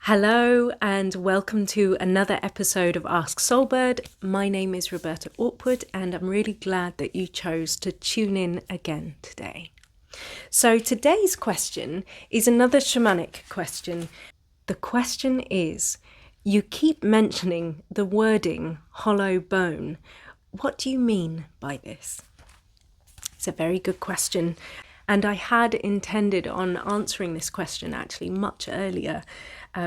Hello and welcome to another episode of Ask SoulBird. My name is Roberta and I'm really glad that you chose to tune in again today. So today's question is another shamanic question. The question is, you keep mentioning the wording hollow bone. What do you mean by this? It's a very good question. And I had intended on answering this question actually much earlier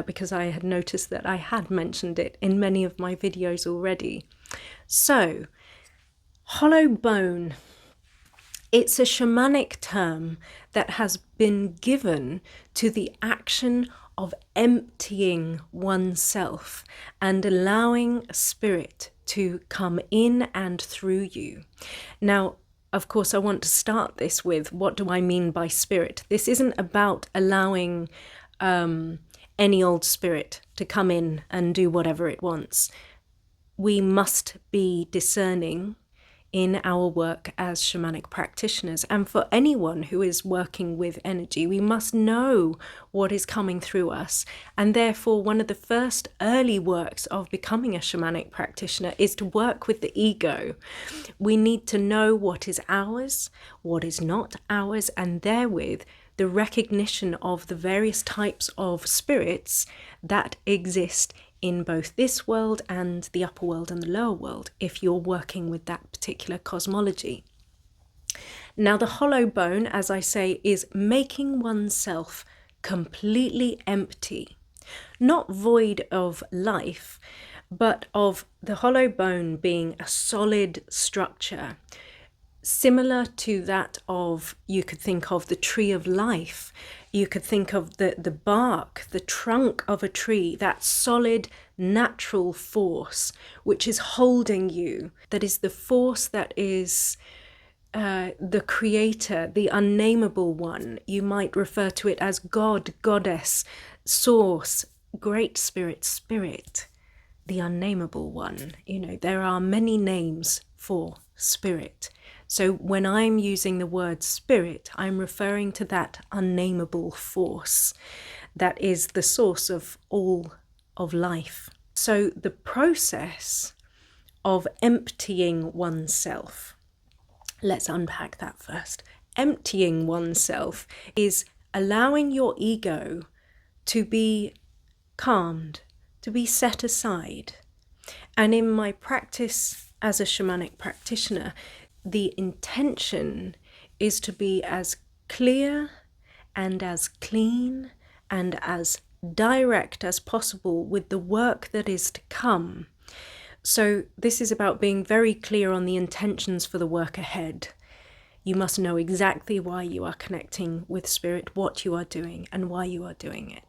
because I had noticed that I had mentioned it in many of my videos already. So, hollow bone, it's a shamanic term that has been given to the action of emptying oneself and allowing spirit to come in and through you. Now, of course, I want to start this with, what do I mean by spirit? This isn't about allowing any old spirit to come in and do whatever it wants. We must be discerning in our work as shamanic practitioners. And for anyone who is working with energy, we must know what is coming through us. And therefore, one of the first early works of becoming a shamanic practitioner is to work with the ego. We need to know what is ours, what is not ours, and therewith the recognition of the various types of spirits that exist in both this world and the upper world and the lower world, if you're working with that particular cosmology. Now, the hollow bone, as I say, is making oneself completely empty, not void of life, but of the hollow bone being a solid structure, similar to that of, you could think of the tree of life. You could think of the bark, the trunk of a tree, that solid natural force which is holding you, that is the force that is the creator, the unnameable one. You might refer to it as God, goddess, source, great spirit, the unnameable one. You know, there are many names for spirit. So when I'm using the word spirit, I'm referring to that unnameable force that is the source of all of life. So the process of emptying oneself, let's unpack that first. Emptying oneself is allowing your ego to be calmed, to be set aside. And in my practice as a shamanic practitioner, the intention is to be as clear and as clean and as direct as possible with the work that is to come. So this is about being very clear on the intentions for the work ahead. You must know exactly why you are connecting with spirit, what you are doing, and why you are doing it.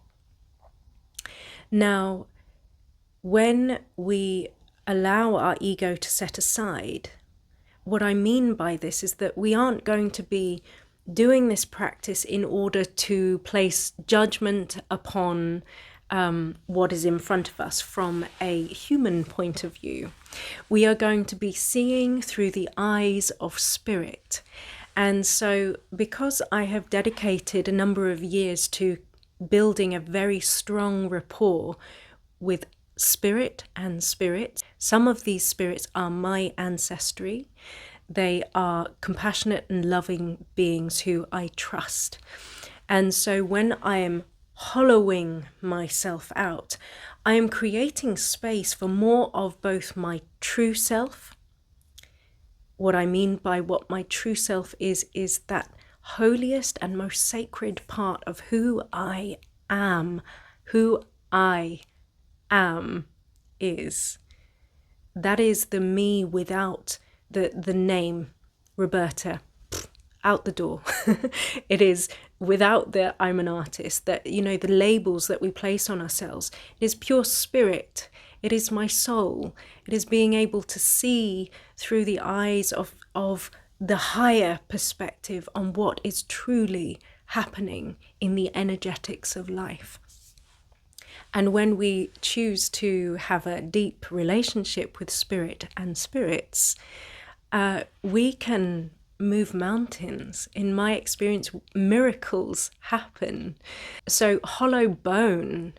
Now, when we allow our ego to set aside, what I mean by this is that we aren't going to be doing this practice in order to place judgment upon what is in front of us from a human point of view. We are going to be seeing through the eyes of spirit. And so because I have dedicated a number of years to building a very strong rapport with spirit and spirits. Some of these spirits are my ancestry. They are compassionate and loving beings who I trust. And so when I am hollowing myself out, I am creating space for more of both my true self. What I mean by what my true self is that holiest and most sacred part of who I am, is. That is the me without the name Roberta, out the door. It is without the I'm an artist, that, you know, the labels that we place on ourselves. It is pure spirit. It is my soul. It is being able to see through the eyes of the higher perspective on what is truly happening in the energetics of life. And when we choose to have a deep relationship with spirit and spirits, we can move mountains. In my experience, miracles happen. So hollow bone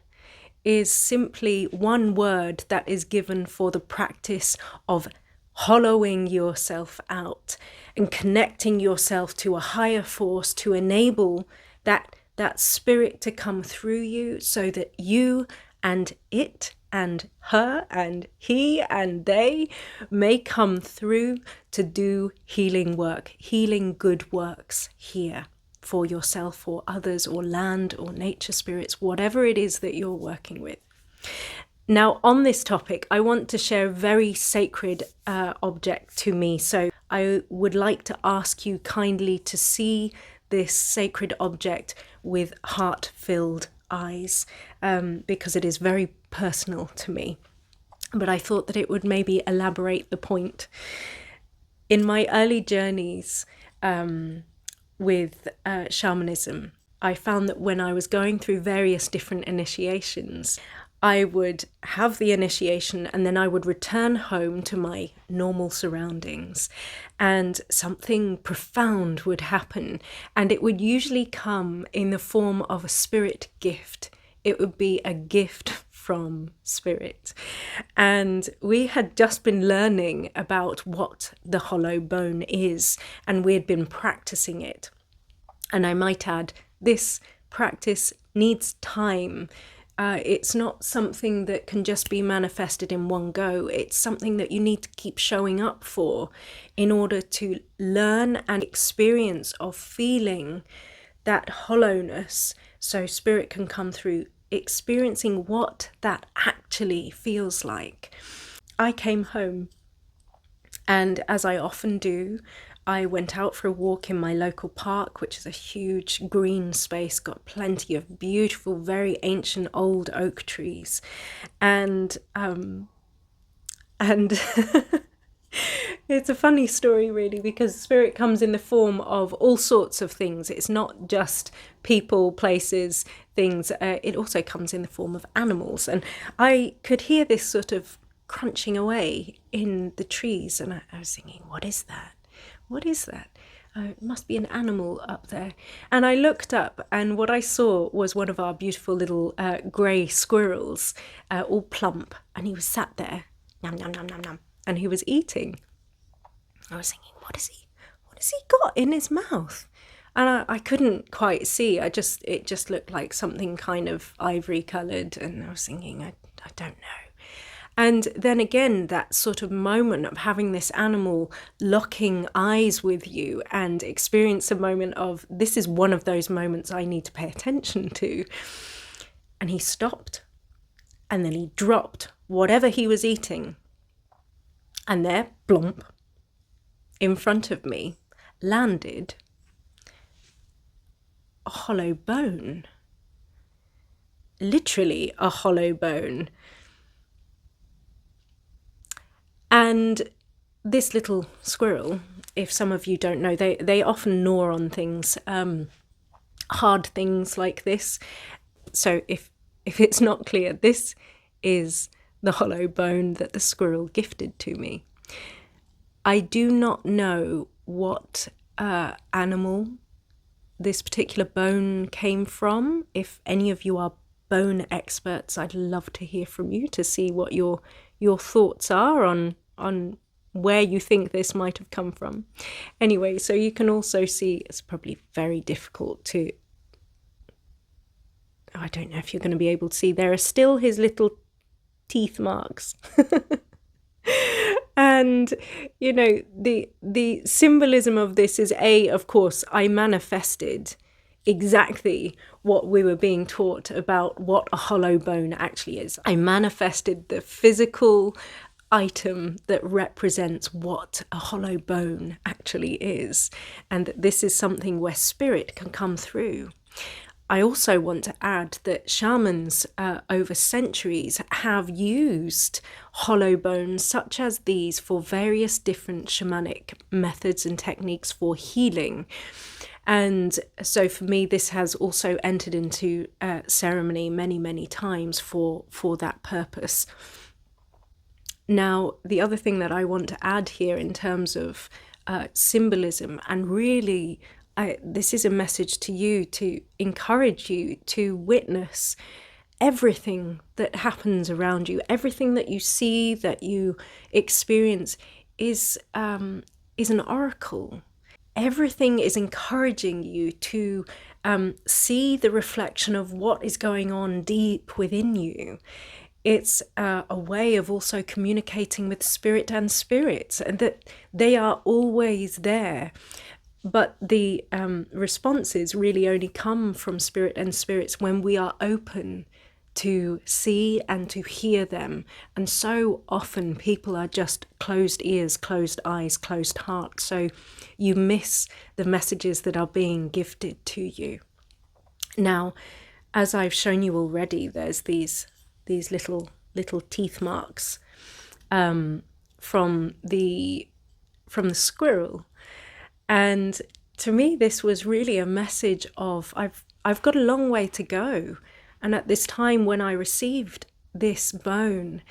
is simply one word that is given for the practice of hollowing yourself out and connecting yourself to a higher force to enable that spirit to come through you, so that you and it and her and he and they may come through to do healing work, healing good works here for yourself or others or land or nature spirits, whatever it is that you're working with. Now, on this topic, I want to share a very sacred object to me. So I would like to ask you kindly to see this sacred object with heart-filled eyes, because it is very personal to me. But I thought that it would maybe elaborate the point. In my early journeys with shamanism, I found that when I was going through various different initiations, I would have the initiation and then I would return home to my normal surroundings, and something profound would happen, and it would usually come in the form of a spirit gift. It would be a gift from spirit. And we had just been learning about what the hollow bone is, and we had been practicing it. And I might add, this practice needs time. It's not something that can just be manifested in one go. It's something that you need to keep showing up for in order to learn and experience of feeling that hollowness, so spirit can come through, experiencing what that actually feels like. I came home, and as I often do, I went out for a walk in my local park, which is a huge green space, got plenty of beautiful, very ancient old oak trees. And it's a funny story, really, because spirit comes in the form of all sorts of things. It's not just people, places, things. It also comes in the form of animals. And I could hear this sort of crunching away in the trees. And I was thinking, what is that? What is that? It must be an animal up there. And I looked up, and what I saw was one of our beautiful little grey squirrels, all plump. And he was sat there, nom, nom, nom, nom, nom, and he was eating. I was thinking, what has he got in his mouth? And I couldn't quite see. It just looked like something kind of ivory coloured. And I was thinking, I don't know. And then again, that sort of moment of having this animal locking eyes with you and experience a moment of, this is one of those moments I need to pay attention to. And he stopped, and then he dropped whatever he was eating. And there, blomp, in front of me, landed a hollow bone. Literally a hollow bone. And this little squirrel, if some of you don't know, they often gnaw on things, hard things like this. So if it's not clear, this is the hollow bone that the squirrel gifted to me. I do not know what animal this particular bone came from. If any of you are bone experts, I'd love to hear from you to see what your thoughts are on where you think this might have come from. Anyway, so you can also see it's probably very difficult to, I don't know if you're going to be able to see, there are still his little teeth marks. And, you know, the symbolism of this is, of course, I manifested exactly what we were being taught about what a hollow bone actually is. I manifested the physical item that represents what a hollow bone actually is, and that this is something where spirit can come through. I also want to add that shamans over centuries have used hollow bones such as these for various different shamanic methods and techniques for healing. And so for me, this has also entered into ceremony many, many times for that purpose. Now, the other thing that I want to add here in terms of symbolism, and really this is a message to you to encourage you to witness everything that happens around you, everything that you see, that you experience is an oracle. Everything is encouraging you to see the reflection of what is going on deep within you. It's a way of also communicating with spirit and spirits, and that they are always there. But the responses really only come from spirit and spirits when we are open to see and to hear them. And so often people are just closed ears, closed eyes, closed hearts. So you miss the messages that are being gifted to you. Now, as I've shown you already, there's these little teeth marks from the squirrel. And to me, this was really a message of I've got a long way to go. And at this time when I received this bone,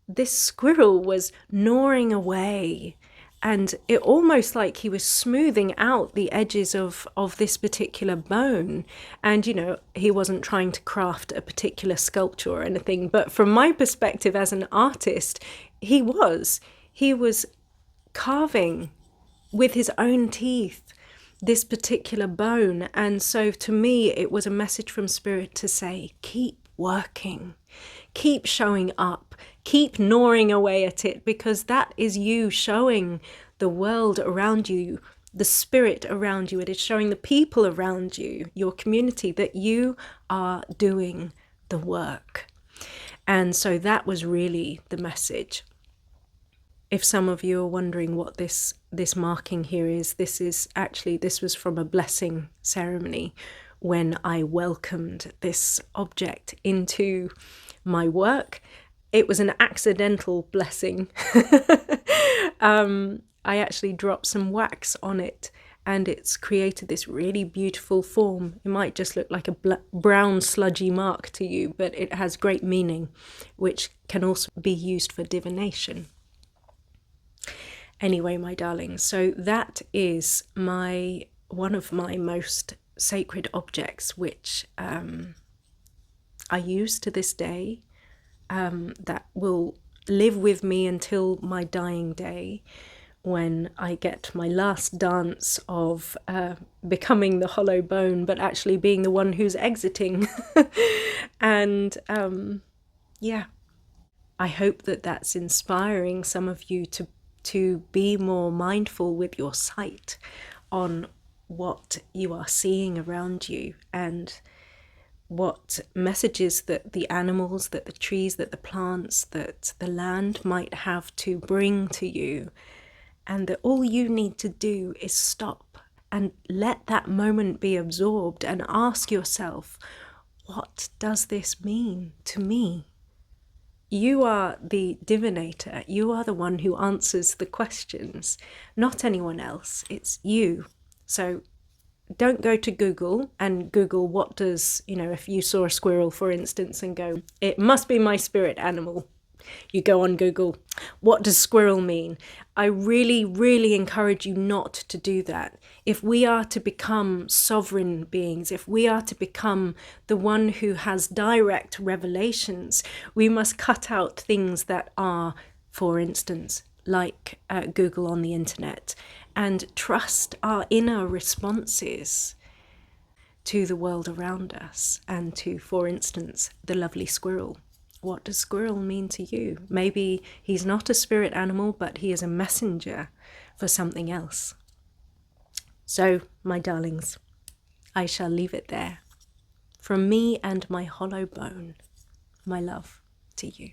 this squirrel was gnawing away, and it almost like he was smoothing out the edges of this particular bone. And, you know, he wasn't trying to craft a particular sculpture or anything, but from my perspective as an artist, he was carving with his own teeth this particular bone. And so to me, it was a message from spirit to say, keep working, keep showing up, keep gnawing away at it, because that is you showing the world around you, the spirit around you. It is showing the people around you, your community, that you are doing the work. And so that was really the message. If some of you are wondering what this marking here is, this was from a blessing ceremony when I welcomed this object into my work. It was an accidental blessing. I actually dropped some wax on it, and it's created this really beautiful form. It might just look like a brown sludgy mark to you, but it has great meaning, which can also be used for divination. Anyway, my darlings, so that is one of my most sacred objects, which I use to this day, that will live with me until my dying day, when I get my last dance of becoming the hollow bone, but actually being the one who's exiting. And I hope that that's inspiring some of you to be more mindful with your sight on what you are seeing around you, and what messages that the animals, that the trees, that the plants, that the land might have to bring to you. And that all you need to do is stop and let that moment be absorbed and ask yourself, what does this mean to me? You are the divinator. You are the one who answers the questions, not anyone else. It's you. So don't go to Google and Google what does, if you saw a squirrel, for instance, and go, it must be my spirit animal. You go on Google, what does squirrel mean? I really, really encourage you not to do that. If we are to become sovereign beings, if we are to become the one who has direct revelations, we must cut out things that are, for instance, like Google on the internet, and trust our inner responses to the world around us and to, for instance, the lovely squirrel. What does squirrel mean to you? Maybe he's not a spirit animal, but he is a messenger for something else. So, my darlings, I shall leave it there. From me and my hollow bone, my love to you.